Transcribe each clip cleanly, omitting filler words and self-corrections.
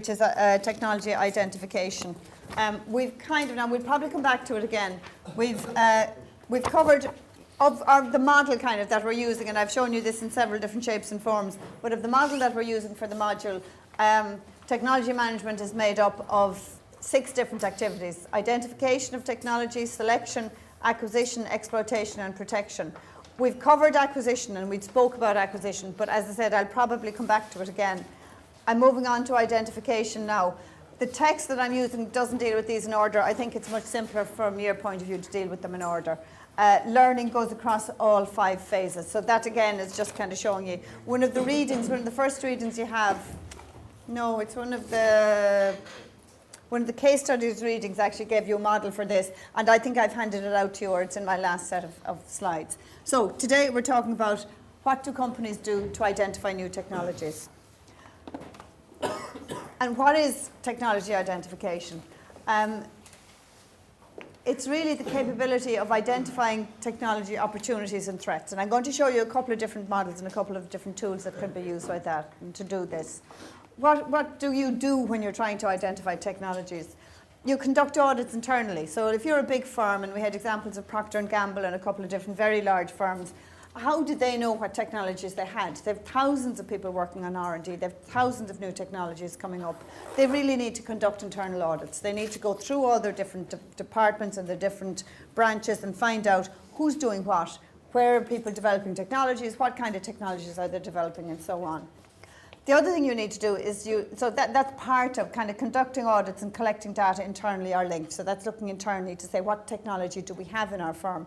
which is technology identification. We've kind of, now we'll probably come back to it again. We've covered of the model kind of that we're using, and I've shown you this in several different shapes and forms, but of the model that we're using for the module, technology management is made up of 6 different activities: identification of technology, selection, acquisition, exploitation and protection. We've covered acquisition and we spoke about acquisition, but as I said, I'll probably come back to it again. I'm moving on to identification now. The text that I'm using doesn't deal with these in order. I think it's much simpler from your point of view to deal with them in order. Learning goes across all 5 phases. So that again is just kind of showing you. One of the readings, one of the first readings you have, no, it's one of the case studies readings actually gave you a model for this, and I think I've handed it out to you, or it's in my last set of slides. So today we're talking about what do companies do to identify new technologies. And what is technology identification? It's really the capability of identifying technology opportunities and threats. And I'm going to show you a couple of different models and a couple of different tools that can be used like that to do this. What do you do when you're trying to identify technologies? You conduct audits internally. So if you're a big firm, and we had examples of Procter & Gamble and a couple of different very large firms, how did they know what technologies they had? They have thousands of people working on R&D. They have thousands of new technologies coming up. They really need to conduct internal audits. They need to go through all their different departments and their different branches and find out who's doing what, where are people developing technologies, what kind of technologies are they developing, and so on. The other thing you need to do is that's part of kind of conducting audits and collecting data internally are linked. So that's looking internally to say what technology do we have in our firm.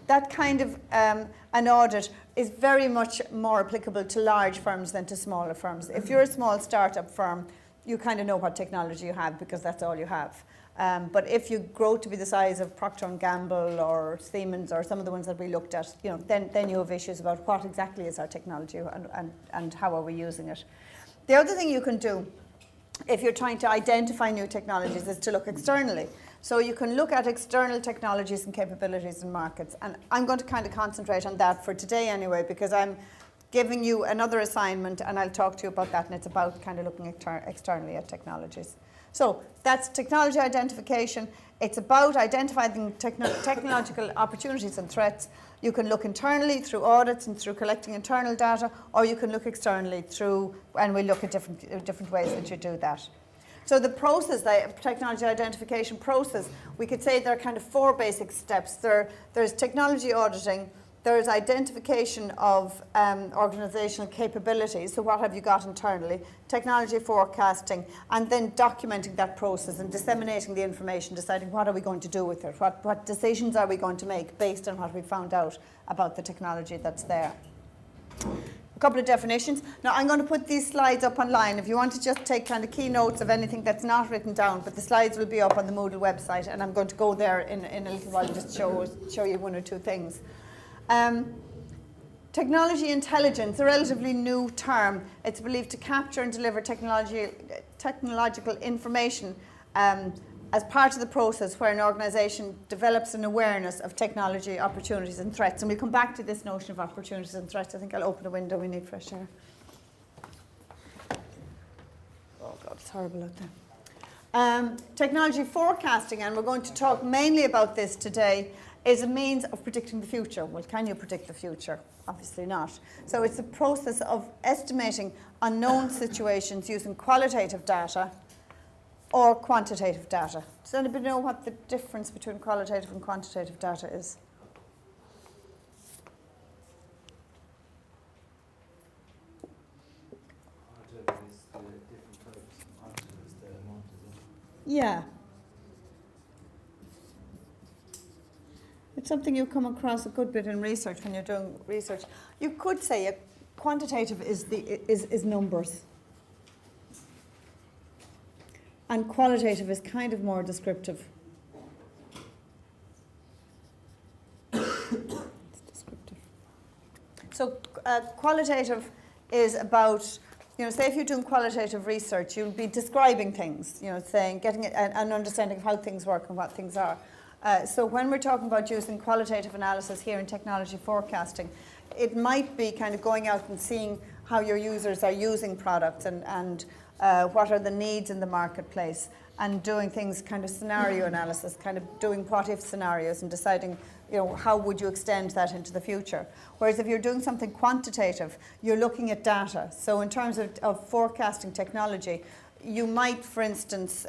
That kind of an audit is very much more applicable to large firms than to smaller firms. If you're a small startup firm, you kind of know what technology you have because that's all you have. But if you grow to be the size of Procter & Gamble or Siemens or some of the ones that we looked at, then you have issues about what exactly is our technology and how are we using it. The other thing you can do if you're trying to identify new technologies is to look externally. So you can look at external technologies and capabilities in markets. And I'm going to kind of concentrate on that for today anyway, because I'm giving you another assignment and I'll talk to you about that, and it's about kind of looking externally at technologies. So that's technology identification. It's about identifying technological opportunities and threats. You can look internally through audits and through collecting internal data, or you can look externally through, and we look at different ways that you do that. So the process, the technology identification process, we could say there are kind of 4 basic steps. There's technology auditing, there's identification of organizational capabilities, so what have you got internally, technology forecasting, and then documenting that process and disseminating the information, deciding what are we going to do with it, what decisions are we going to make based on what we found out about the technology that's there. A couple of definitions. Now I'm going to put these slides up online if you want to just take kind of key notes of anything that's not written down, but the slides will be up on the Moodle website, and I'm going to go there in a little while and just show you 1 or 2 things. Technology intelligence, a relatively new term. It's believed to capture and deliver technological information as part of the process where an organisation develops an awareness of technology opportunities and threats. And we'll come back to this notion of opportunities and threats. I think I'll open a window. We need fresh air. Oh God, it's horrible out there. Technology forecasting, and we're going to talk mainly about this today, is a means of predicting the future. Well, can you predict the future? Obviously not. So it's a process of estimating unknown situations using qualitative data or quantitative data. Does anybody know what the difference between qualitative and quantitative data is? Yeah. It's something you come across a good bit in research when you're doing research. You could say a quantitative is numbers. And qualitative is kind of more descriptive. It's descriptive. So qualitative is about, say if you're doing qualitative research, you'll be describing things, saying, getting an understanding of how things work and what things are. So when we're talking about using qualitative analysis here in technology forecasting, it might be kind of going out and seeing how your users are using products and what are the needs in the marketplace, and doing things kind of scenario analysis, kind of doing what-if scenarios and deciding, how would you extend that into the future. Whereas if you're doing something quantitative, you're looking at data. So in terms of forecasting technology, you might, for instance,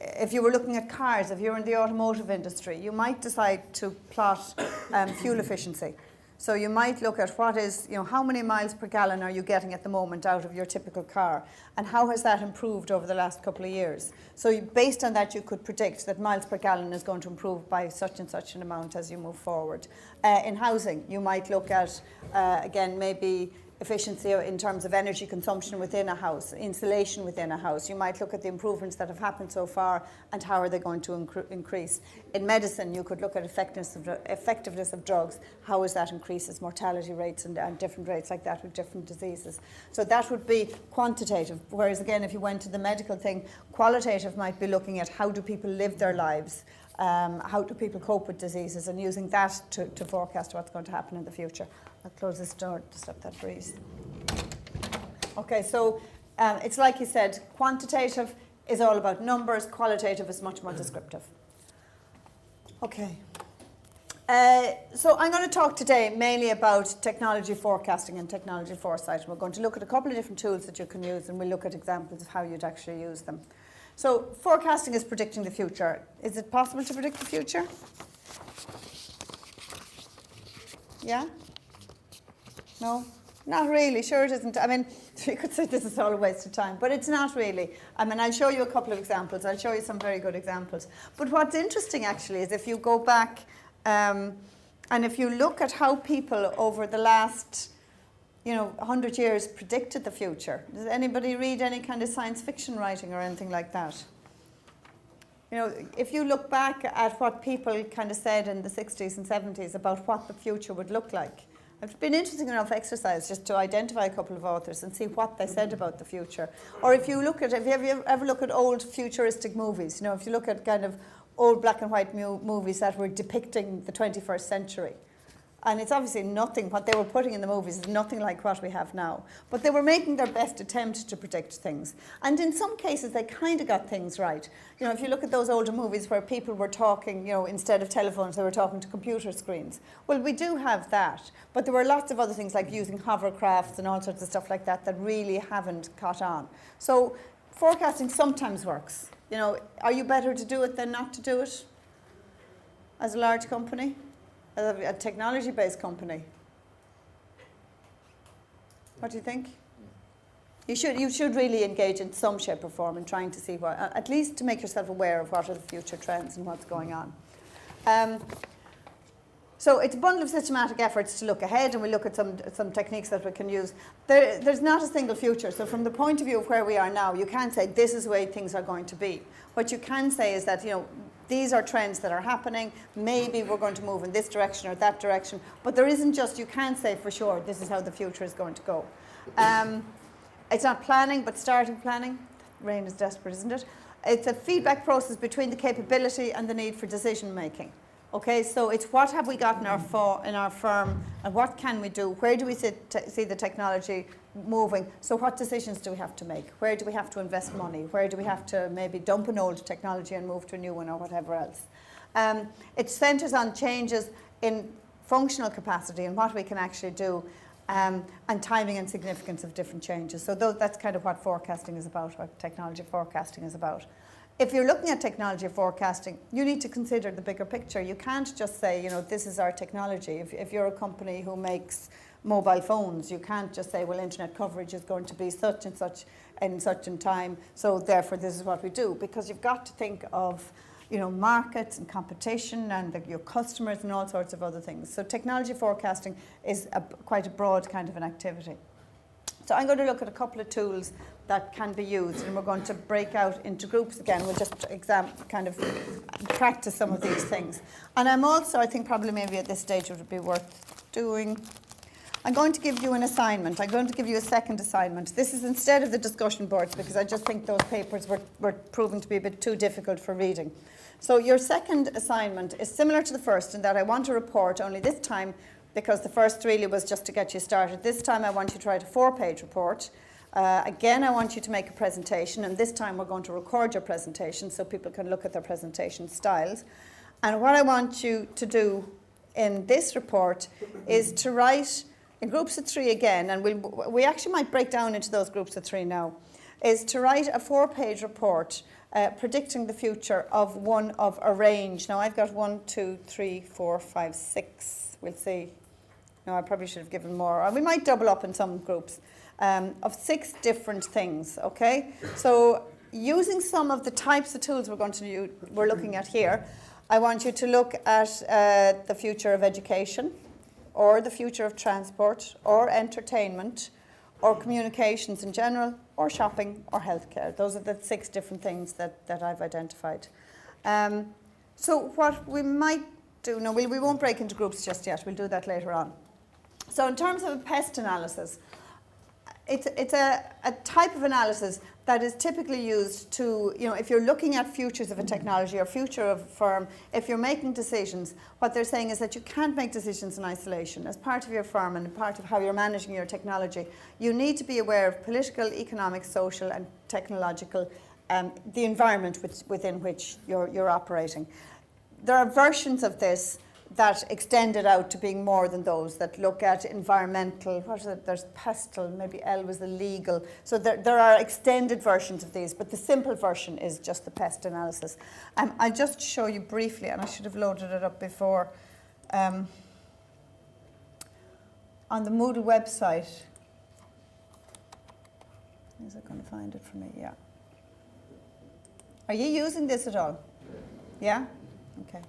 if you were looking at cars, if you're in the automotive industry, you might decide to plot fuel efficiency. So you might look at what is, how many miles per gallon are you getting at the moment out of your typical car, and how has that improved over the last couple of years. So based on that, you could predict that miles per gallon is going to improve by such and such an amount as you move forward. In housing, you might look at, again, maybe efficiency in terms of energy consumption within a house, insulation within a house. You might look at the improvements that have happened so far and how are they going to increase. In medicine, you could look at effectiveness of drugs. How is that increases mortality rates and different rates like that with different diseases. So that would be quantitative. Whereas again, if you went to the medical thing, qualitative might be looking at how do people live their lives, how do people cope with diseases, and using that to forecast what's going to happen in the future. I'll close this door to stop that breeze. Okay, so it's like you said, quantitative is all about numbers, qualitative is much more descriptive. Okay. So I'm going to talk today mainly about technology forecasting and technology foresight. We're going to look at a couple of different tools that you can use, and we'll look at examples of how you'd actually use them. So forecasting is predicting the future. Is it possible to predict the future? Yeah? No? Not really. Sure it isn't. I mean, you could say this is all a waste of time, but it's not really. I mean, I'll show you a couple of examples. I'll show you some very good examples. But what's interesting, actually, is if you go back and if you look at how people over the last 100 years predicted the future. Does anybody read any kind of science fiction writing or anything like that? If you look back at what people kind of said in the 60s and 70s about what the future would look like, it's been interesting enough exercise just to identify a couple of authors and see what they said about the future. Or if you ever look at old futuristic movies, if you look at kind of old black and white movies that were depicting the 21st century. And it's obviously nothing, what they were putting in the movies is nothing like what we have now. But they were making their best attempt to predict things. And in some cases, they kind of got things right. If you look at those older movies where people were talking, instead of telephones, they were talking to computer screens. Well, we do have that. But there were lots of other things like using hovercrafts and all sorts of stuff like that that really haven't caught on. So forecasting sometimes works. Are you better to do it than not to do it as a large company? A technology-based company. What do you think? You should really engage in some shape or form in trying to see what, at least to make yourself aware of what are the future trends and what's going on. So it's a bundle of systematic efforts to look ahead, and we look at some techniques that we can use. There's not a single future. So from the point of view of where we are now, you can't say this is the way things are going to be. What you can say is that these are trends that are happening. Maybe we're going to move in this direction or that direction. But there isn't just, you can't say for sure this is how the future is going to go. It's not planning, but starting planning. Rain is desperate, isn't it? It's a feedback process between the capability and the need for decision making. Okay, so it's what have we got in our firm, and what can we do? Where do we see the technology moving? So what decisions do we have to make? Where do we have to invest money? Where do we have to maybe dump an old technology and move to a new one or whatever else? It centres on changes in functional capacity and what we can actually do, and timing and significance of different changes. So that's kind of what forecasting is about, what technology forecasting is about. If you're looking at technology forecasting, you need to consider the bigger picture. You can't just say, this is our technology. If you're a company who makes mobile phones, you can't just say, well, internet coverage is going to be such and such in such a time, so therefore this is what we do. Because you've got to think of, markets and competition and your customers and all sorts of other things. So technology forecasting is quite a broad kind of an activity. So I'm going to look at a couple of tools that can be used, and we're going to break out into groups again. We'll just practice some of these things. And I'm also, I think probably maybe at this stage it would be worth doing, I'm going to give you an assignment. I'm going to give you a second assignment. This is instead of the discussion boards, because I just think those papers were proving to be a bit too difficult for reading. So your second assignment is similar to the first in that I want a report, only this time, because the first really was just to get you started. This time I want you to write a 4-page report. Again, I want you to make a presentation, and this time we're going to record your presentation so people can look at their presentation styles. And what I want you to do in this report is to write in groups of 3 again, and we actually might break down into those groups of 3 now, is to write a 4-page report predicting the future of one of a range. Now I've got 1, 2, 3, 4, 5, 6. We'll see. No, I probably should have given more. Or we might double up in some groups of 6 different things. Okay. So using some of the types of tools we're looking at here, I want you to look at the future of education, or the future of transport, or entertainment, or communications in general, or shopping, or healthcare. Those are the 6 different things that I've identified. So what we might do, no, we won't break into groups just yet, we'll do that later on. So in terms of a pest analysis, it's a type of analysis that is typically used to, if you're looking at futures of a technology or future of a firm, if you're making decisions, what they're saying is that you can't make decisions in isolation. As part of your firm and part of how you're managing your technology, you need to be aware of political, economic, social and technological, the environment within which you're operating. There are versions of this that extend it out to being more than those, that look at environmental, there's pestle, maybe L was the legal. So there are extended versions of these, but the simple version is just the pest analysis. I'll just show you briefly, and I should have loaded it up before. On the Moodle website, is it going to find it for me? Yeah. Are you using this at all? Yeah? Okay.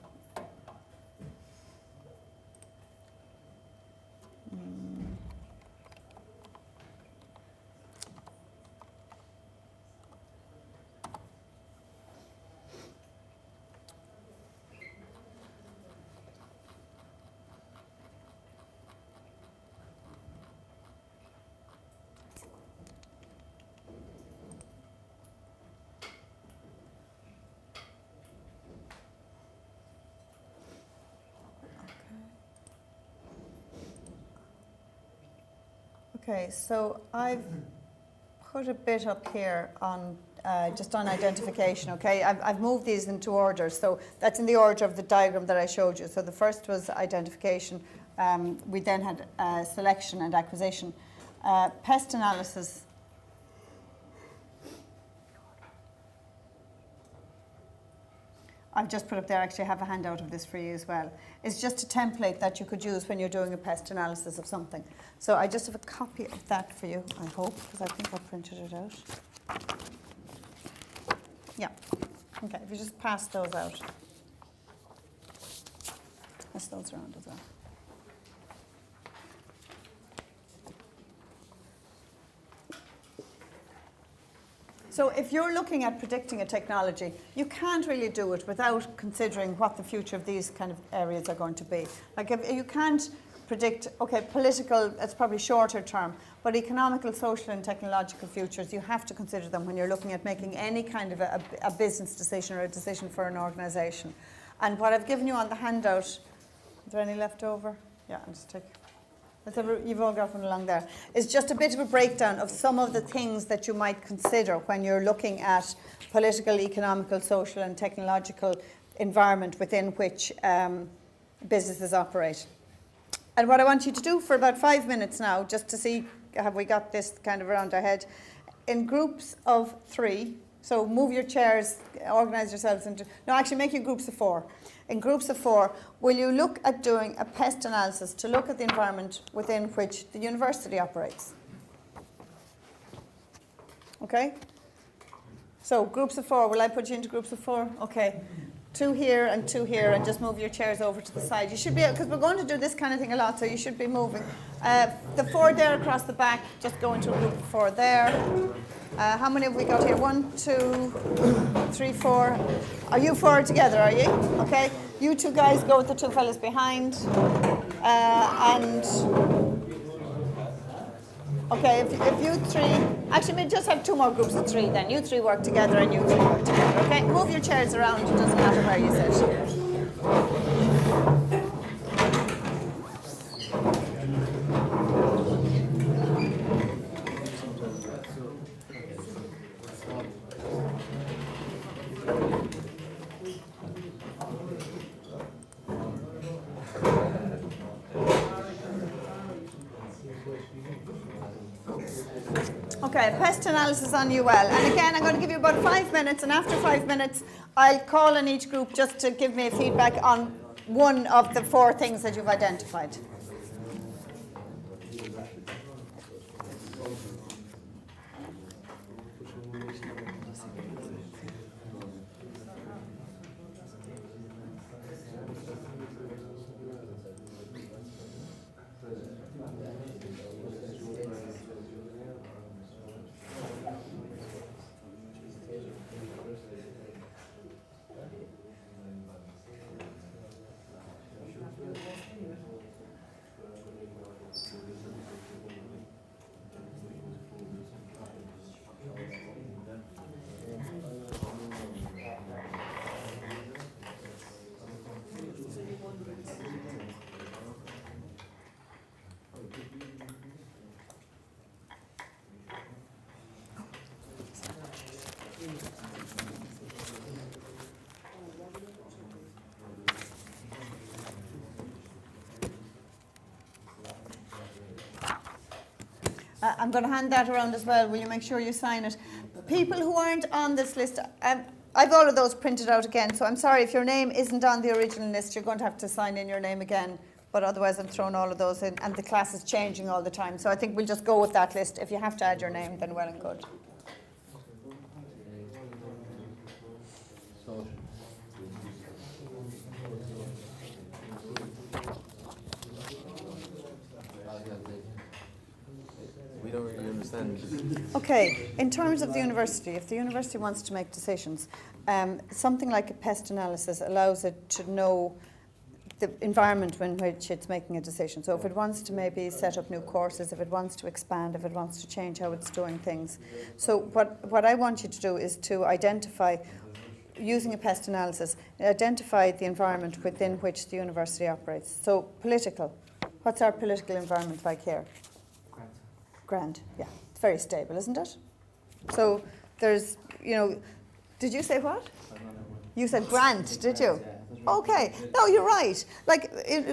Okay, so I've put a bit up here on just on identification. Okay, I've moved these into order, so that's in the order of the diagram that I showed you. So the first was identification. We then had selection and acquisition, pest analysis. I've just put up there, actually I have a handout of this for you as well. It's just a template that you could use when you're doing a pest analysis of something. So I just have a copy of that for you, I hope, because I think I printed it out. Yeah, okay, if you just pass those out. Pass those around as well. So if you're looking at predicting a technology, you can't really do it without considering what the future of these kind of areas are going to be. Like if you can't predict, okay, political, it's probably shorter term, but economical, social and technological futures, you have to consider them when you're looking at making any kind of a business decision or a decision for an organisation. And what I've given you on the handout, is there any left over? Yeah, I'll just take. You've all got one along there. It's just a bit of a breakdown of some of the things that you might consider when you're looking at political, economical, social and technological environment within which businesses operate. And what I want you to do for about 5 minutes now, just to see have we got this kind of around our head, in groups of 3, so move your chairs, organise yourselves into, no, actually make your groups of 4. In groups of 4, will you look at doing a pest analysis to look at the environment within which the university operates? Okay? So groups of 4, will I put you into groups of 4? Okay. 2 here and 2 here, and just move your chairs over to the side. You should be, because we're going to do this kind of thing a lot, so you should be moving. The 4 there across the back, just go into a group of 4 there. How many have we got here? 1, 2, 3, 4. Are you 4 together, are you? Okay. You 2 guys go with the 2 fellas behind. Okay, if you 3, actually we just have 2 more groups of 3 then. You 3 work together and you 3 work together, okay? Move your chairs around, it doesn't matter where you sit. Okay, pest analysis on UL. And again, I'm going to give you about 5 minutes, and after 5 minutes, I'll call on each group just to give me a feedback on one of the 4 things that you've identified. I'm going to hand that around as well. Will you make sure you sign it? People who aren't on this list, I've all of those printed out again, so I'm sorry if your name isn't on the original list, you're going to have to sign in your name again. But otherwise, I'm throwing all of those in, and the class is changing all the time. So I think we'll just go with that list. If you have to add your name, then well and good. We don't really understand. Okay, in terms of the university, if the university wants to make decisions, something like a pest analysis allows it to know the environment in which it's making a decision. So if it wants to maybe set up new courses, if it wants to expand, if it wants to change how it's doing things. So what I want you to do is to identify, using a pest analysis, identify the environment within which the university operates. So political, what's our political environment like here? Grand, yeah. It's very stable, isn't it? So there's, did you say what? You said grand, did you? Okay, no, you're right.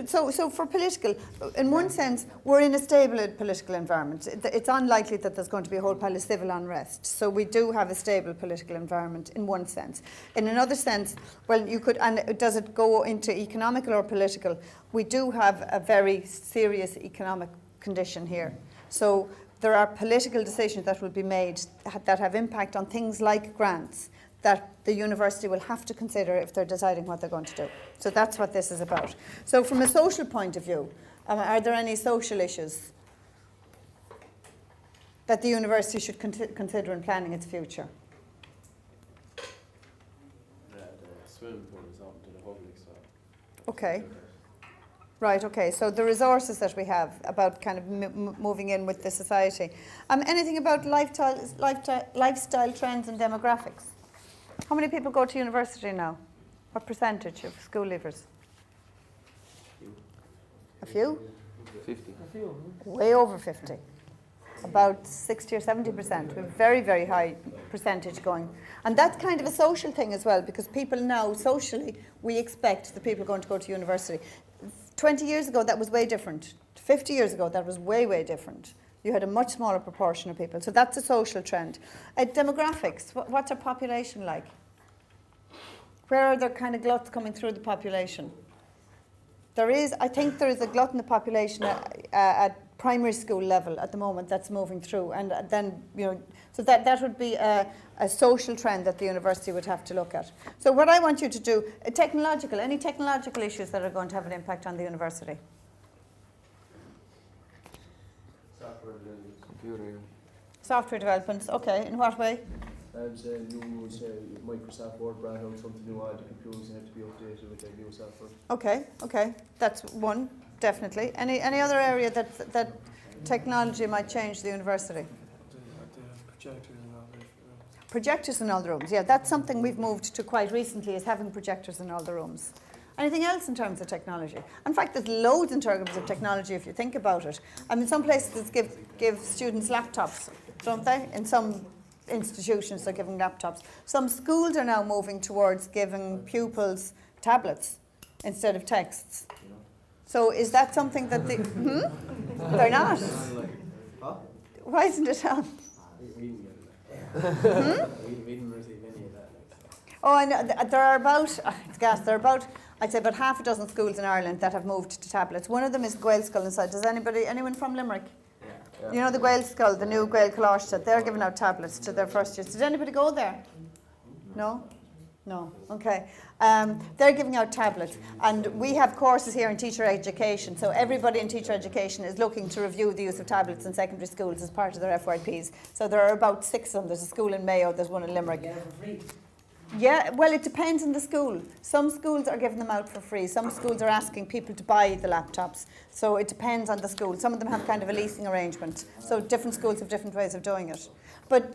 So for political, in one sense, we're in a stable political environment. It's unlikely that there's going to be a whole pile of civil unrest. So we do have a stable political environment in one sense. In another sense, well, you could, and does it go into economical or political? We do have a very serious economic condition here. So there are political decisions that will be made that have impact on things like grants that the university will have to consider if they're deciding what they're going to do. So that's what this is about. So from a social point of view, are there any social issues that the university should consider in planning its future? The swimming pool is open to the public, so... Okay. Right, okay, so the resources that we have about kind of moving in with the society. Anything about lifestyle trends and demographics? How many people go to university now? What percentage of school leavers? A few? 50. Way over 50. About 60 or 70%. We have very, very high percentage going. And that's kind of a social thing as well, because people now, socially, we expect the people going to go to university. 20 years ago, that was way different. 50 years ago, that was way, way different. You had a much smaller proportion of people. So that's a social trend. Demographics, what's our population like? Where are there kind of gluts coming through the population? I think there is a glut in the population at primary school level at the moment that's moving through. And then, so that would be a social trend that the university would have to look at. So what I want you to do, any technological issues that are going to have an impact on the university? Computer. Software development, okay. In what way? Microsoft Word brought out something new on the computers and have to be updated with their new software. Okay. That's one, definitely. Any other area that technology might change the university? Projectors in all the rooms, yeah. That's something we've moved to quite recently, is having projectors in all the rooms. Anything else in terms of technology? In fact, there's loads in terms of technology if you think about it. I mean, some places give students laptops, don't they? In some institutions, they're giving laptops. Some schools are now moving towards giving pupils tablets instead of texts. So is that something that they're not? Huh? Why isn't it on? We didn't get it. We didn't receive any of that. Oh, I know. There are about, I'd say about half a dozen schools in Ireland that have moved to tablets. One of them is Gaelscoil inside. Does anyone from Limerick? Yeah. You know the Gaelscoil, the new Gael Colossus, they're giving out tablets to their first years. Did anybody go there? No? No, okay. They're giving out tablets, and we have courses here in teacher education, so everybody in teacher education is looking to review the use of tablets in secondary schools as part of their FYPs. So there are about 6 of them. There's a school in Mayo, there's one in Limerick. Get it for free. Yeah, well, it depends on the school. Some schools are giving them out for free. Some schools are asking people to buy the laptops. So it depends on the school. Some of them have kind of a leasing arrangement. So different schools have different ways of doing it. But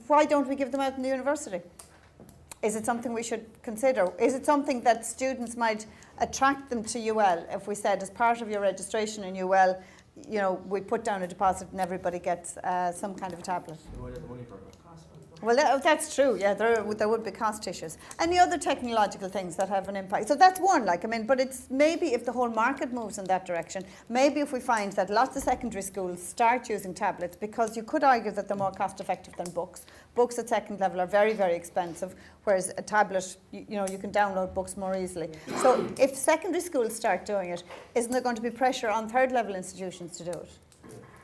why don't we give them out in the university? Is it something we should consider? Is it something that students might attract them to UL if we said as part of your registration in UL, you know, we put down a deposit and everybody gets some kind of a tablet? Where did the money from? Well, that's true. Yeah, there would be cost issues. Any other technological things that have an impact? So that's one. But it's maybe if the whole market moves in that direction, maybe if we find that lots of secondary schools start using tablets, because you could argue that they're more cost effective than books. Books at second level are very, very expensive, whereas a tablet, you can download books more easily. So if secondary schools start doing it, isn't there going to be pressure on third level institutions to do it,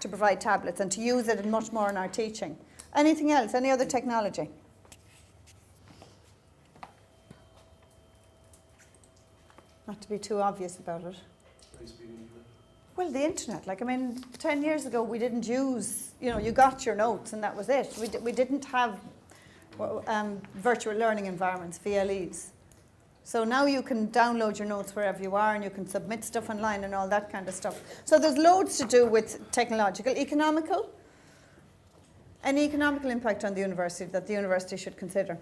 to provide tablets and to use it much more in our teaching? Anything else? Any other technology? Not to be too obvious about it. Well, the internet. 10 years ago we didn't use, you got your notes and that was it. We didn't have virtual learning environments, VLEs. So now you can download your notes wherever you are and you can submit stuff online and all that kind of stuff. So there's loads to do with technological. Economical? Any economical impact on the university that the university should consider?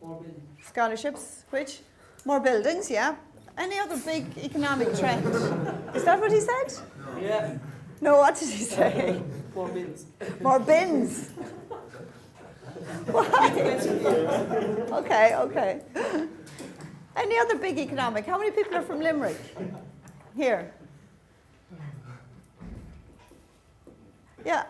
More buildings. Scholarships, which? More buildings, yeah. Any other big economic trend? Is that what he said? No. Yeah. No, what did he say? More bins. More bins. Why? Okay. Any other big economic? How many people are from Limerick? Here. Yeah.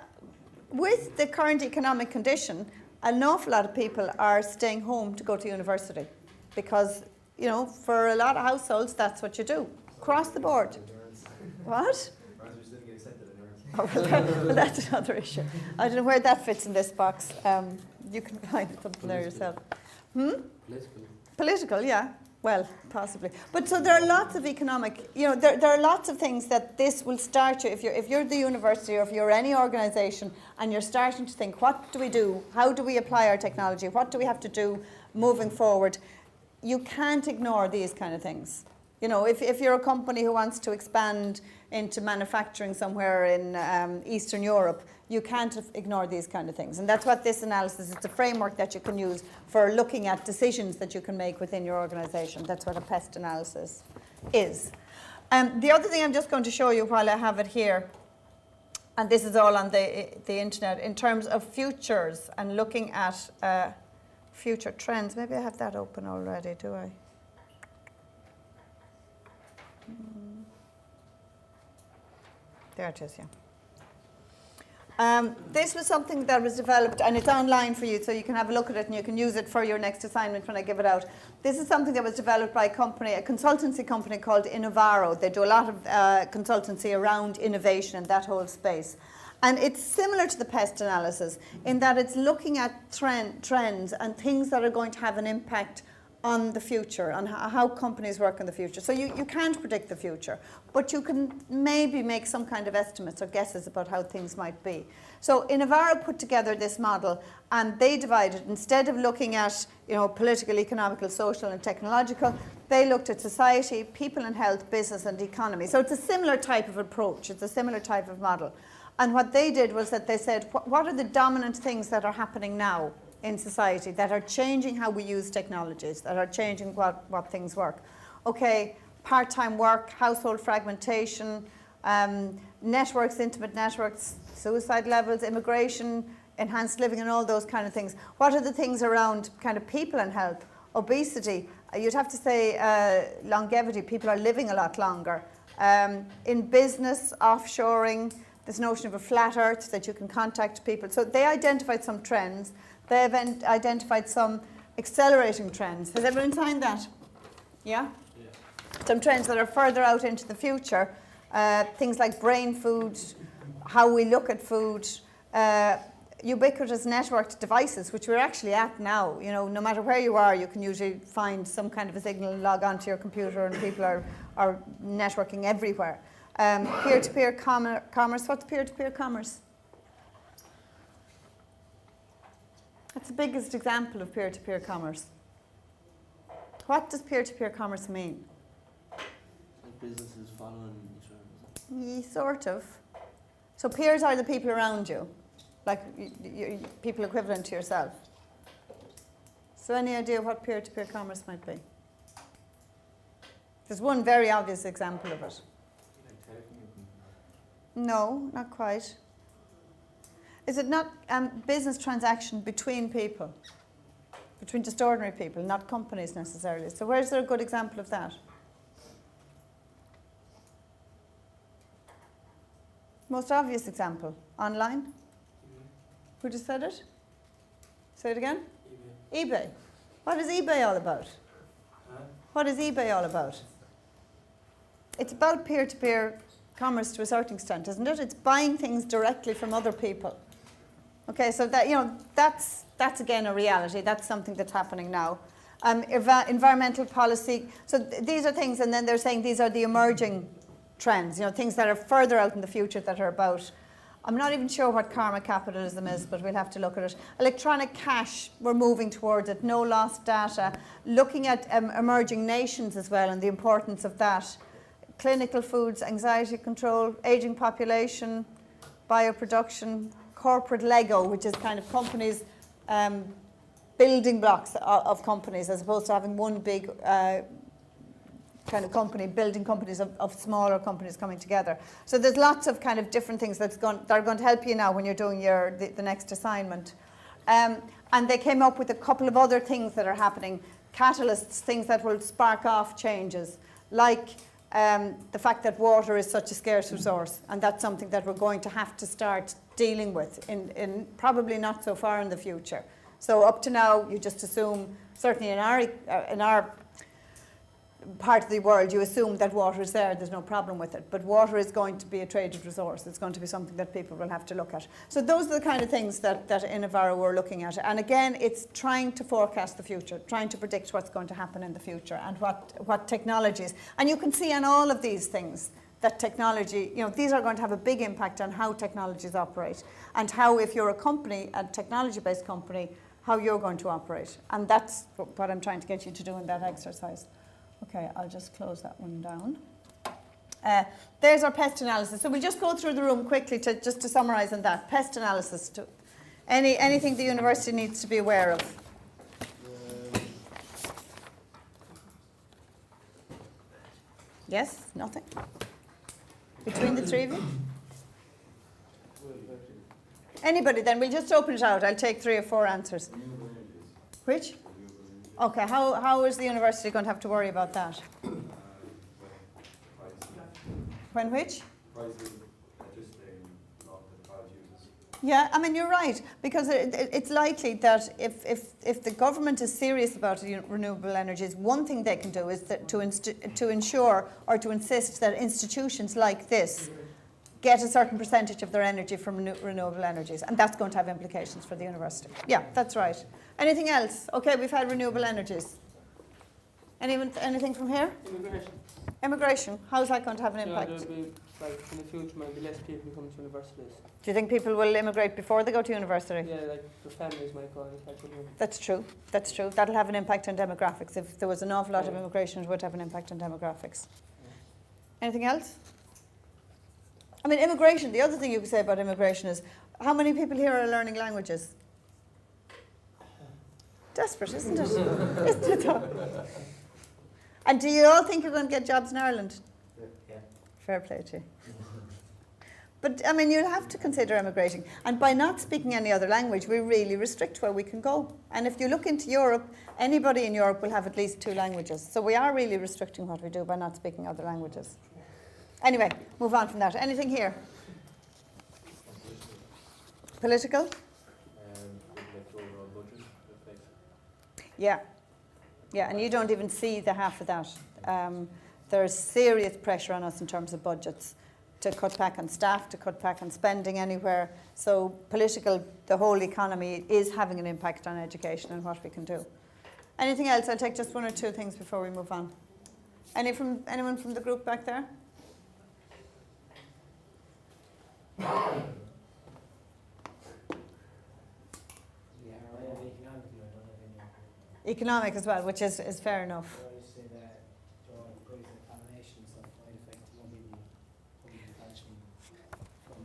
With the current economic condition, an awful lot of people are staying home to go to university because, for a lot of households, that's what you do. Across the board. What? Oh, well, that's another issue. I don't know where that fits in this box. You can find something there yourself. Political, yeah. Well, possibly. But so there are lots of economic, there are lots of things that this will start you, if you're the university or if you're any organisation and you're starting to think, what do we do? How do we apply our technology? What do we have to do moving forward? You can't ignore these kind of things. If you're a company who wants to expand into manufacturing somewhere in Eastern Europe, you can't ignore these kind of things. And that's what this analysis is. It's a framework that you can use for looking at decisions that you can make within your organisation. That's what a PEST analysis is. The other thing I'm just going to show you while I have it here, and this is all on the internet, in terms of futures and looking at future trends. Maybe I have that open already, do I? There it is, yeah. This was something that was developed, and it's online for you, so you can have a look at it and you can use it for your next assignment when I give it out. This is something that was developed by a consultancy company called Innovaro. They do a lot of consultancy around innovation in that whole space. And it's similar to the PEST analysis in that it's looking at trends and things that are going to have an impact on the future, on how companies work in the future. So you can't predict the future, but you can maybe make some kind of estimates or guesses about how things might be. So Innovaro put together this model, and they divided, instead of looking at political, economical, social and technological, they looked at society, people and health, business and economy. So it's a similar type of approach, it's a similar type of model. And what they did was that they said, what are the dominant things that are happening now in society that are changing how we use technologies, that are changing what things work? Okay, part-time work, household fragmentation, networks, intimate networks, suicide levels, immigration, enhanced living and all those kind of things. What are the things around kind of people and health? Obesity, you'd have to say longevity, people are living a lot longer. In business, offshoring, this notion of a flat earth, that you can contact people. So they identified some trends. They've identified some accelerating trends. Has everyone signed that? Yeah? Some trends that are further out into the future. Things like brain food, how we look at food, ubiquitous networked devices, which we're actually at now. You know, no matter where you are, you can usually find some kind of a signal, log onto your computer, and people are networking everywhere. Peer-to-peer commerce. What's peer-to-peer commerce? That's the biggest example of peer-to-peer commerce. What does peer-to-peer commerce mean? Like businesses following each other. Sort of. So peers are the people around you, like people equivalent to yourself. So any idea what peer-to-peer commerce might be? There's one very obvious example of it. No, not quite. Is it not business transaction between people? Between just ordinary people, not companies necessarily. So where's there a good example of that? Most obvious example, online. Who just said it? Say it again. eBay. What is eBay all about? What is eBay all about? It's about peer-to-peer commerce to a certain extent, isn't it? It's buying things directly from other people. Okay, so that, you know, that's again a reality. That's something that's happening now. Environmental policy. So these are things, and then they're saying these are the emerging trends. You know, things that are further out in the future that are about. I'm not even sure what karma capitalism is, but we'll have to look at it. Electronic cash, we're moving towards it. No lost data. Looking at emerging nations as well and the importance of that. Clinical foods, anxiety control, aging population, bioproduction, corporate Lego, which is kind of companies, building blocks of companies, as opposed to having one big kind of company, building companies of smaller companies coming together. So there's lots of kind of different things that are going to help you now when you're doing the next assignment. And they came up with a couple of other things that are happening, catalysts, things that will spark off changes, like the fact that water is such a scarce resource, and that's something that we're going to have to start dealing with in probably not so far in the future. So up to now, you just assume, certainly in our part of the world, you assume that water is there's no problem with it. But water is going to be a traded resource. It's going to be something that people will have to look at. So those are the kind of things that Innovara were looking at. And again, it's trying to forecast the future, trying to predict what's going to happen in the future and what technologies. And you can see on all of these things that technology, you know, these are going to have a big impact on how technologies operate and how, if you're a company, a technology-based company, how you're going to operate. And that's what I'm trying to get you to do in that exercise. Okay, I'll just close that one down. There's our pest analysis. So we'll just go through the room quickly just to summarise on that. Pest analysis. Anything the university needs to be aware of? Yes? Nothing? Between the three of you? Anybody then? We'll just open it out. I'll take 3 or 4 answers. Which? Okay, how is the university going to have to worry about that? When which? Yeah, I mean, you're right, because it's likely that if the government is serious about renewable energies, one thing they can do is to ensure or to insist that institutions like this get a certain percentage of their energy from renewable energies, and that's going to have implications for the university. Yeah, that's right. Anything else? Okay, we've had renewable energies. Anything from here? Immigration. Immigration. How's that going to have an impact? Yeah, there'll be, like, in the future, might be less people coming to universities. Do you think people will immigrate before they go to university? Yeah, like, the families might go and catch up here. That's true. That's true. That'll have an impact on demographics. If there was an awful lot of immigration, it would have an impact on demographics. Anything else? I mean, immigration, the other thing you could say about immigration is, how many people here are learning languages? Desperate, isn't it? Isn't it though? And do you all think you're going to get jobs in Ireland? Yeah. Fair play to you. But, I mean, you'll have to consider immigrating. And by not speaking any other language, we really restrict where we can go. And if you look into Europe, anybody in Europe will have at least 2 languages. So we are really restricting what we do by not speaking other languages. Anyway, move on from that. Anything here? Political? Like the overall budget effect. Yeah. Yeah, and you don't even see the half of that. There's serious pressure on us in terms of budgets to cut back on staff, to cut back on spending anywhere. So political, the whole economy is having an impact on education and what we can do. Anything else? I'll take just one or two things before we move on. Anyone from the group back there? Yeah, I have economically, I don't have any. Economic as well, which is fair enough. I always say that the price of accommodation and stuff might affect the attachment from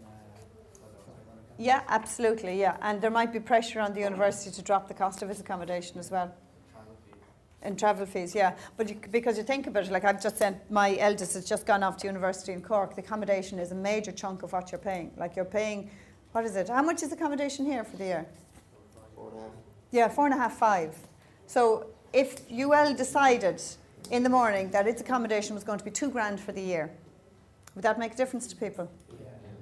Yeah, absolutely, yeah. And there might be pressure on the university to drop the cost of its accommodation as well. And travel fees, yeah. But because you think about it, like I've just sent, my eldest has just gone off to university in Cork. The accommodation is a major chunk of what you're paying. Like you're paying, what is it? How much is accommodation here for the year? 4.5. Yeah, 4.5, 5. So if UL decided in the morning that its accommodation was going to be £2,000 for the year, would that make a difference to people?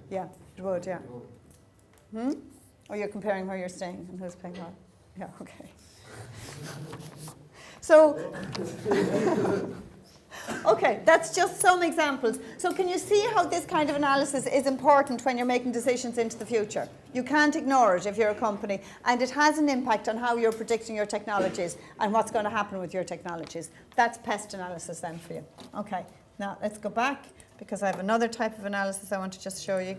Yeah, it would, yeah. Or you're comparing where you're staying and who's paying what? Yeah, okay. So, okay, that's just some examples. So can you see how this kind of analysis is important when you're making decisions into the future? You can't ignore it if you're a company, and it has an impact on how you're predicting your technologies and what's going to happen with your technologies. That's pest analysis then for you. Okay, now let's go back because I have another type of analysis I want to just show you.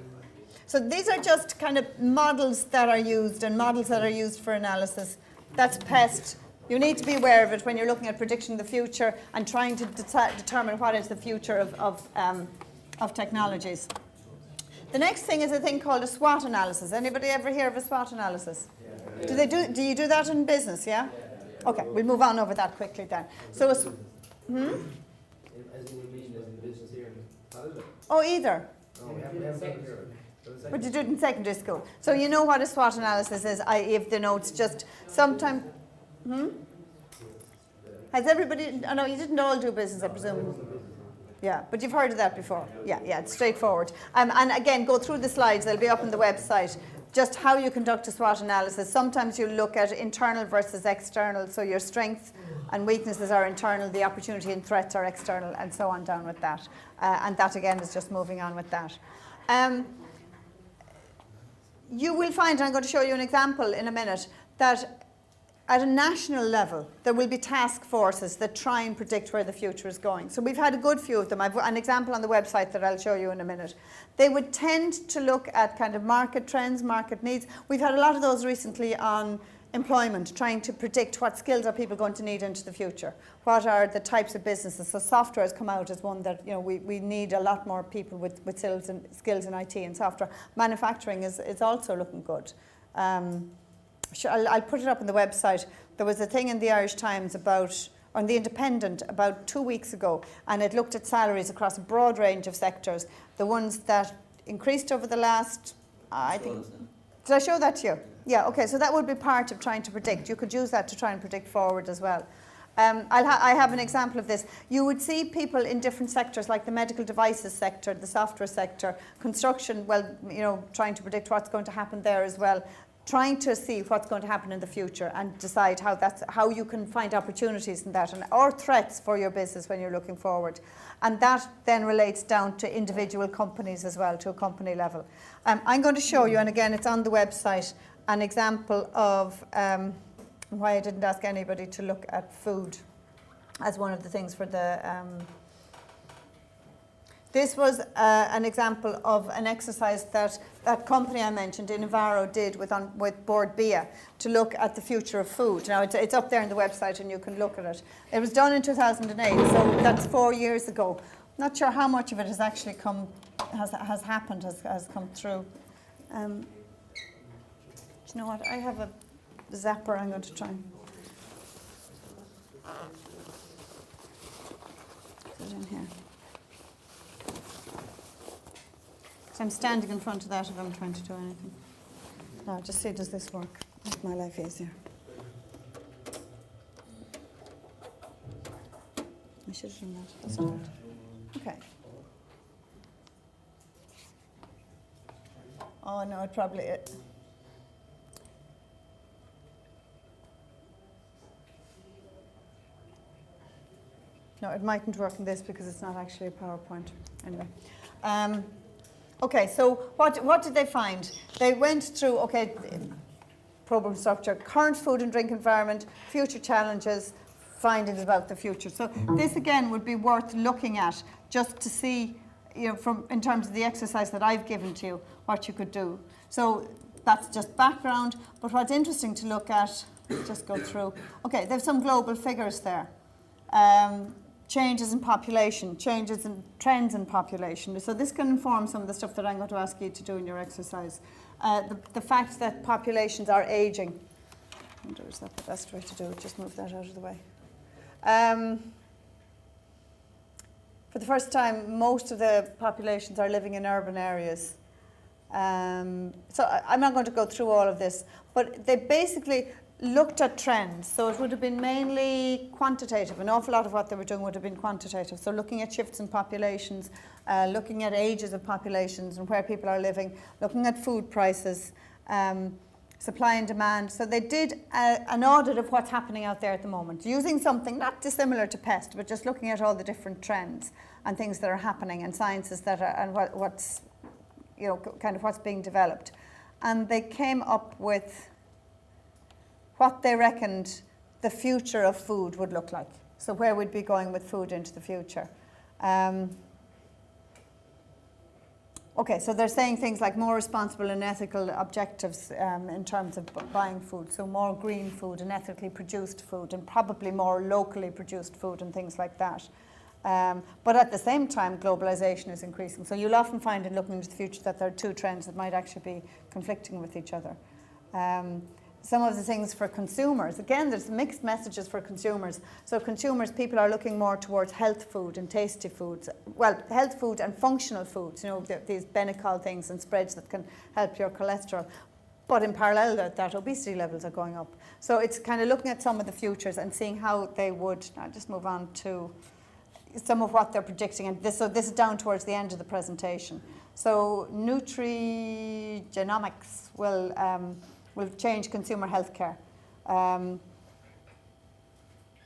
So these are just kind of models that are used and models that are used for analysis. That's pest. You need to be aware of it when you're looking at predicting the future and trying to determine what is the future of technologies. The next thing is a thing called a SWOT analysis. Anybody ever hear of a SWOT analysis? Yeah. Do you do that in business, yeah? Okay, we'll move on over that quickly then. So, As in the meeting, as in the business here. How is it? oh, either. No, we haven't done it here. But you do it in secondary school. So you know what a SWOT analysis is. If the notes just sometimes... Has everybody... Oh, no, you didn't all do business, I presume. Yeah, but you've heard of that before. Yeah, it's straightforward. And again, go through the slides. They'll be up on the website. Just how you conduct a SWOT analysis. Sometimes you look at internal versus external. So your strengths and weaknesses are internal. The opportunity and threats are external, and so on down with that. And that, again, is just moving on with that. You will find, and I'm going to show you an example in a minute, that at a national level, there will be task forces that try and predict where the future is going. So we've had a good few of them. I've an example on the website that I'll show you in a minute. They would tend to look at kind of market trends, market needs. We've had a lot of those recently on employment, trying to predict what skills are people going to need into the future. What are the types of businesses? So software has come out as one that, you know, we need a lot more people with skills in IT and software. Manufacturing is also looking good. I'll put it up on the website. There was a thing in the Irish Times on the Independent about 2 weeks ago, and it looked at salaries across a broad range of sectors. The ones that increased over the last, did I show that to you? Yeah, okay, so that would be part of trying to predict. You could use that to try and predict forward as well. I have an example of this. You would see people in different sectors, like the medical devices sector, the software sector, construction, well, you know, trying to predict what's going to happen there as well, trying to see what's going to happen in the future and decide how you can find opportunities in that, or threats for your business when you're looking forward. And that then relates down to individual companies as well, to a company level. I'm going to show you, and again, it's on the website, an example of why I didn't ask anybody to look at food as one of the things for the... This was an example of an exercise that company I mentioned, Innovaro, did with Board BIA to look at the future of food. Now, it's up there on the website and you can look at it. It was done in 2008, so that's 4 years ago. Not sure how much of it has actually come through. Do you know what? I have a zapper I'm going to try and put it in here. So I'm standing in front of that if I'm trying to do anything. No, just see, does this work? Make my life easier. I should have done that. That's all right. Okay. Oh no, it probably... No, it mightn't work in this because it's not actually a PowerPoint. Anyway. Okay, so what did they find? They went through, okay, problem structure, current food and drink environment, future challenges, findings about the future. So this again would be worth looking at just to see, from in terms of the exercise that I've given to you, what you could do. So that's just background, but what's interesting to look at, just go through. Okay, there's some global figures there. Changes in population, changes in trends in population. So this can inform some of the stuff that I'm going to ask you to do in your exercise. The fact that populations are aging. I wonder, is that the best way to do it? Just move that out of the way. For the first time, most of the populations are living in urban areas. So I'm not going to go through all of this, but they basically looked at trends. So it would have been mainly quantitative. An awful lot of what they were doing would have been quantitative. So looking at shifts in populations, looking at ages of populations and where people are living, looking at food prices, supply and demand. So they did an audit of what's happening out there at the moment, using something not dissimilar to PEST, but just looking at all the different trends and things that are happening and sciences that are, and what's, kind of what's being developed. And they came up with what they reckoned the future of food would look like. So where we'd be going with food into the future. Okay, so they're saying things like more responsible and ethical objectives in terms of buying food. So more green food and ethically produced food and probably more locally produced food and things like that. But at the same time, globalization is increasing. So you'll often find in looking into the future that there are two trends that might actually be conflicting with each other. Some of the things for consumers, again, there's mixed messages for consumers. So consumers, people are looking more towards health food and tasty foods. Well, health food and functional foods, these Benecol things and spreads that can help your cholesterol. But in parallel, that obesity levels are going up. So it's kind of looking at some of the futures and seeing how they would, I'll just move on to some of what they're predicting. And this is down towards the end of the presentation. So nutrigenomics will change consumer healthcare.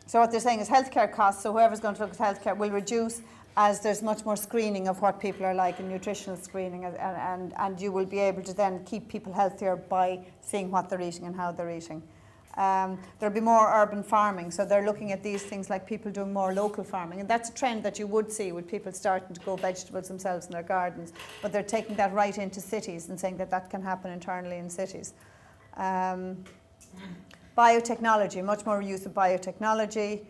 So what they're saying is healthcare costs, so whoever's going to look at healthcare will reduce as there's much more screening of what people are like and nutritional screening, and you will be able to then keep people healthier by seeing what they're eating and how they're eating. There'll be more urban farming, so they're looking at these things like people doing more local farming, and that's a trend that you would see with people starting to grow vegetables themselves in their gardens, but they're taking that right into cities and saying that can happen internally in cities. Biotechnology, much more use of biotechnology.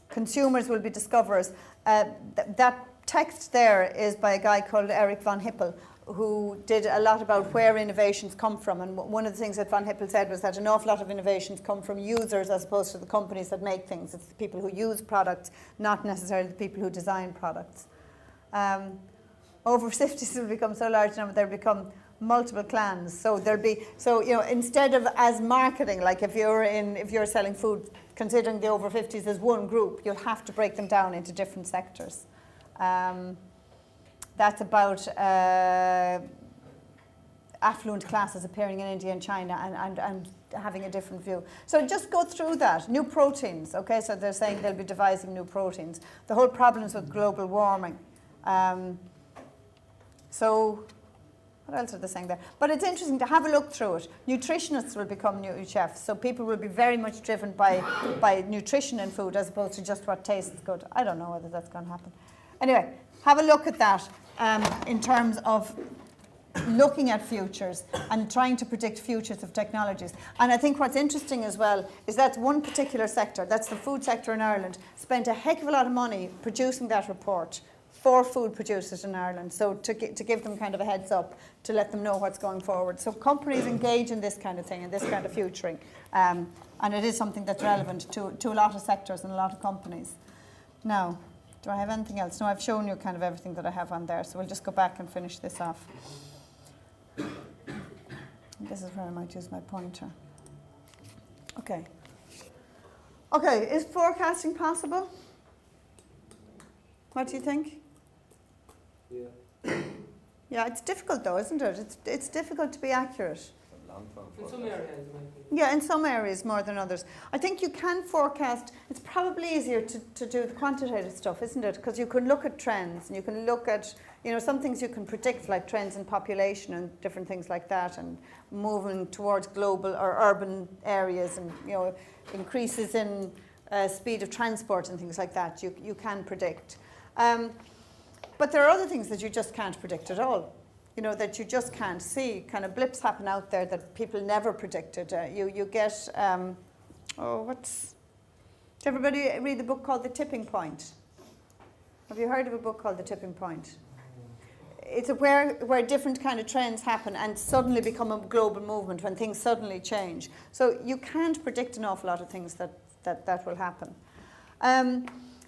Consumers will be discoverers. That text there is by a guy called Eric von Hippel, who did a lot about where innovations come from. And one of the things that von Hippel said was that an awful lot of innovations come from users as opposed to the companies that make things. It's the people who use products, not necessarily the people who design products. Over 50s will become so large now, they'll become multiple clans. So there'll be, instead of as marketing, like if you're selling food, considering the over 50s as one group, you'll have to break them down into different sectors. That's about affluent classes appearing in India and China and having a different view. So just go through that. New proteins, okay, so they're saying they'll be devising new proteins. The whole problems with global warming. So what else are they saying there? But it's interesting to have a look through it. Nutritionists will become new chefs, so people will be very much driven by nutrition in food as opposed to just what tastes good. I don't know whether that's going to happen. Anyway, have a look at that in terms of looking at futures and trying to predict futures of technologies. And I think what's interesting as well is that one particular sector, that's the food sector in Ireland, spent a heck of a lot of money producing that report for food producers in Ireland, so to give them kind of a heads up, to let them know what's going forward. So companies engage in this kind of thing and this kind of futuring, and it is something that's relevant to a lot of sectors and a lot of companies. Now, do I have anything else? No, I've shown you kind of everything that I have on there, so we'll just go back and finish this off. This is where I might use my pointer. Okay, is forecasting possible? What do you think? Yeah. Yeah, it's difficult though, isn't it? It's difficult to be accurate. A long-term In some forecast. areas, it might be. Yeah, in some areas more than others. I think you can forecast, it's probably easier to do the quantitative stuff, isn't it? Because you can look at trends and you can look at, some things you can predict, like trends in population and different things like that, and moving towards global or urban areas, and, increases in speed of transport and things like that, you can predict. But there are other things that you just can't predict at all. That you just can't see. Kind of blips happen out there that people never predicted. You get, did everybody read the book called The Tipping Point? Have you heard of a book called The Tipping Point? It's where different kind of trends happen and suddenly become a global movement, when things suddenly change. So you can't predict an awful lot of things that will happen.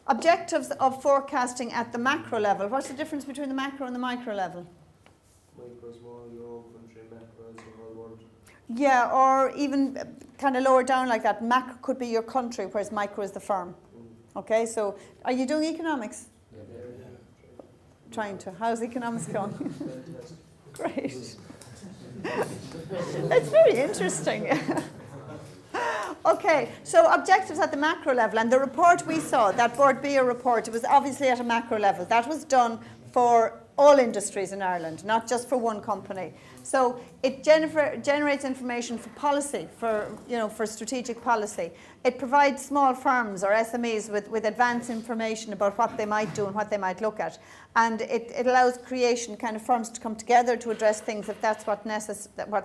Objectives of forecasting at the macro level. What's the difference between the macro and the micro level? Micro, small, euro, country, macro, it's the whole world. Yeah, or even kind of lower down like that. Macro could be your country, whereas micro is the firm. Okay, so are you doing economics? Yeah. Trying to. How's economics going? Great. That's very interesting. Okay, so objectives at the macro level, and the report we saw, that Board B report, it was obviously at a macro level. That was done for all industries in Ireland, not just for one company. So it generates information for policy, for strategic policy. It provides small firms or SMEs with advanced information about what they might do and what they might look at. And it allows creation kind of firms to come together to address things if that's what's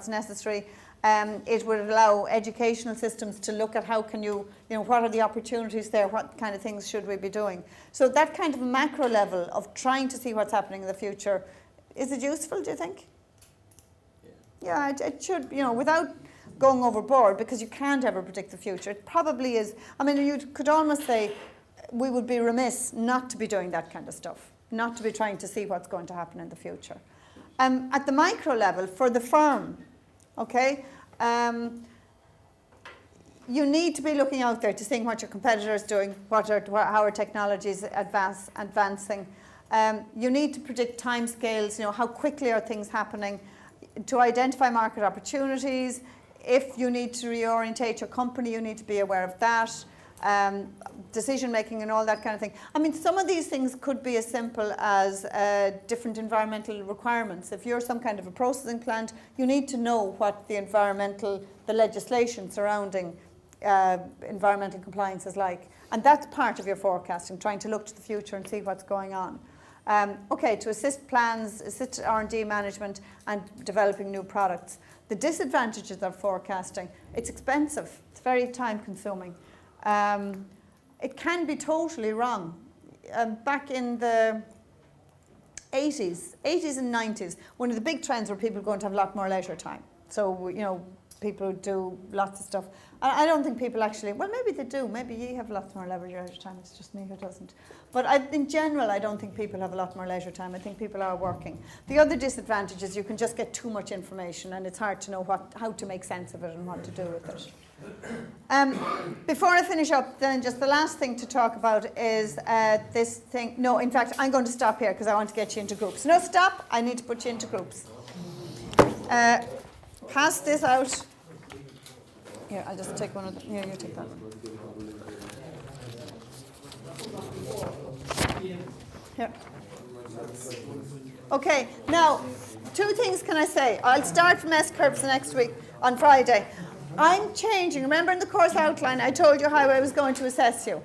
necessary. It would allow educational systems to look at how can what are the opportunities there, what kind of things should we be doing. So that kind of a macro level of trying to see what's happening in the future, is it useful, do you think? Yeah, it should, without going overboard, because you can't ever predict the future. It probably is, you could almost say we would be remiss not to be doing that kind of stuff, not to be trying to see what's going to happen in the future. At the micro level, for the firm, okay, you need to be looking out there to seeing what your competitors are doing, how our technology is advancing. You need to predict timescales, how quickly are things happening, to identify market opportunities. If you need to reorientate your company, you need to be aware of that. Decision making and all that kind of thing. Some of these things could be as simple as different environmental requirements. If you're some kind of a processing plant, you need to know what the legislation surrounding environmental compliance is like. And that's part of your forecasting, trying to look to the future and see what's going on. To assist plans, assist R&D management and developing new products. The disadvantages of forecasting, it's expensive, it's very time consuming. It can be totally wrong. Back in the 80s and 90s, one of the big trends were people going to have a lot more leisure time. So, people do lots of stuff. I don't think people actually, well, maybe they do. Maybe you have lots more leisure time. It's just me who doesn't. But in general, I don't think people have a lot more leisure time. I think people are working. The other disadvantage is you can just get too much information and it's hard to know how to make sense of it and what to do with it. Before I finish up, then just the last thing to talk about is this thing. No, in fact, I'm going to stop here because I want to get you into groups. No, stop. I need to put you into groups. Pass this out. Here, I'll just take one of them. Here, you take that one. Here. Okay, now, two things can I say. I'll start from S-curves next week on Friday. I'm changing. Remember in the course outline, I told you how I was going to assess you.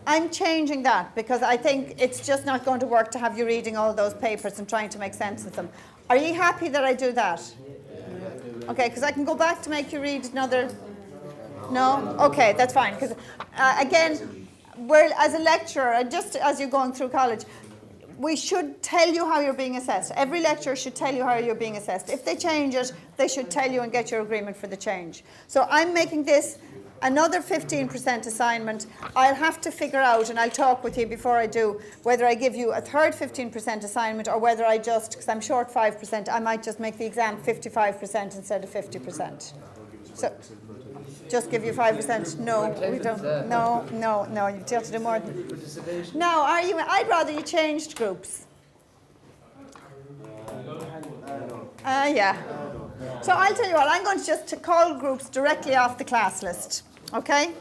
I'm changing that because I think it's just not going to work to have you reading all those papers and trying to make sense of them. Are you happy that I do that? Okay, because I can go back to make you read another... No? Okay, that's fine. Because again, as a lecturer, just as you're going through college, we should tell you how you're being assessed. Every lecturer should tell you how you're being assessed. If they change it, they should tell you and get your agreement for the change. So I'm making this another 15% assignment. I'll have to figure out, and I'll talk with you before I do, whether I give you a third 15% assignment or whether I just, because I'm short 5%, I might just make the exam 55% instead of 50%. So, just give you 5%? No, we don't. No, you have to do more. Now, I'd rather you changed groups. Yeah. So I'll tell you what, I'm going to just call groups directly off the class list, okay?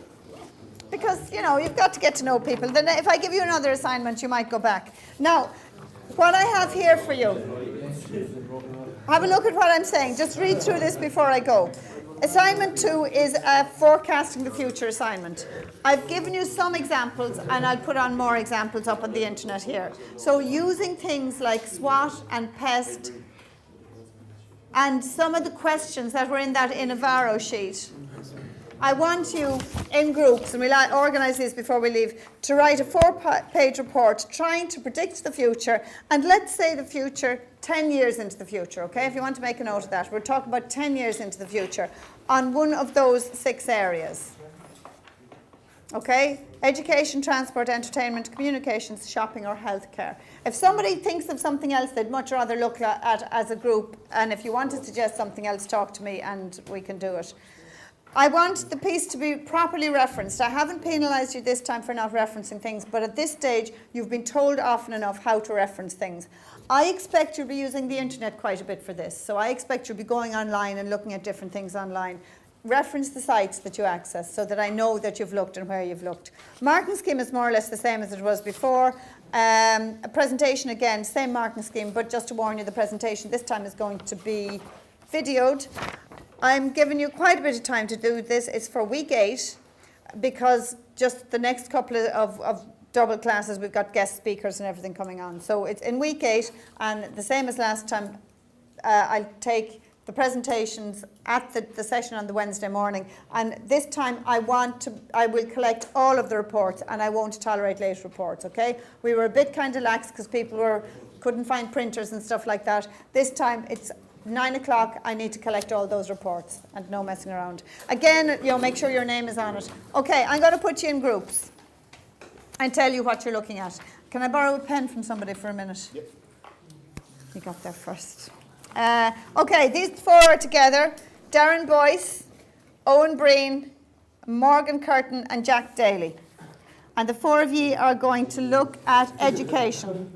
Because, you know, you've got to get to know people. Then if I give you another assignment, you might go back. Now, what I have here for you, have a look at what I'm saying. Just read through this before I go. Assignment 2 is a forecasting the future assignment. I've given you some examples, and I'll put on more examples up on the internet here. So using things like SWOT and PEST, and some of the questions that were in that Innovaro sheet. I want you in groups, and we'll organise this before we leave, to write a 4-page report trying to predict the future, and let's say the future 10 years into the future, okay? If you want to make a note of that, we're talking about 10 years into the future on one of those 6 areas. Okay? Education, transport, entertainment, communications, shopping, or healthcare. If somebody thinks of something else they'd much rather look at as a group, and if you want to suggest something else, talk to me and we can do it. I want the piece to be properly referenced. I haven't penalised you this time for not referencing things, but at this stage, you've been told often enough how to reference things. I expect you'll be using the internet quite a bit for this, so I expect you'll be going online and looking at different things online. Reference the sites that you access so that I know that you've looked and where you've looked. Marking scheme is more or less the same as it was before. A presentation, again, same marking scheme, but just to warn you, the presentation this time is going to be videoed. I'm giving you quite a bit of time to do this. It's for week 8 because just the next couple of double classes, we've got guest speakers and everything coming on. So it's in week 8, and the same as last time, I'll take the presentations at the session on the Wednesday morning, and this time I will collect all of the reports, and I won't tolerate late reports, okay? We were a bit kind of lax because people couldn't find printers and stuff like that. This time it's 9 o'clock, I need to collect all those reports, and no messing around. Again, you know, make sure your name is on it. Okay, I'm going to put you in groups and tell you what you're looking at. Can I borrow a pen from somebody for a minute? Yep. You got there first. Okay, these 4 are together. Darren Boyce, Owen Breen, Morgan Curtin and Jack Daly. And the 4 of you are going to look at education.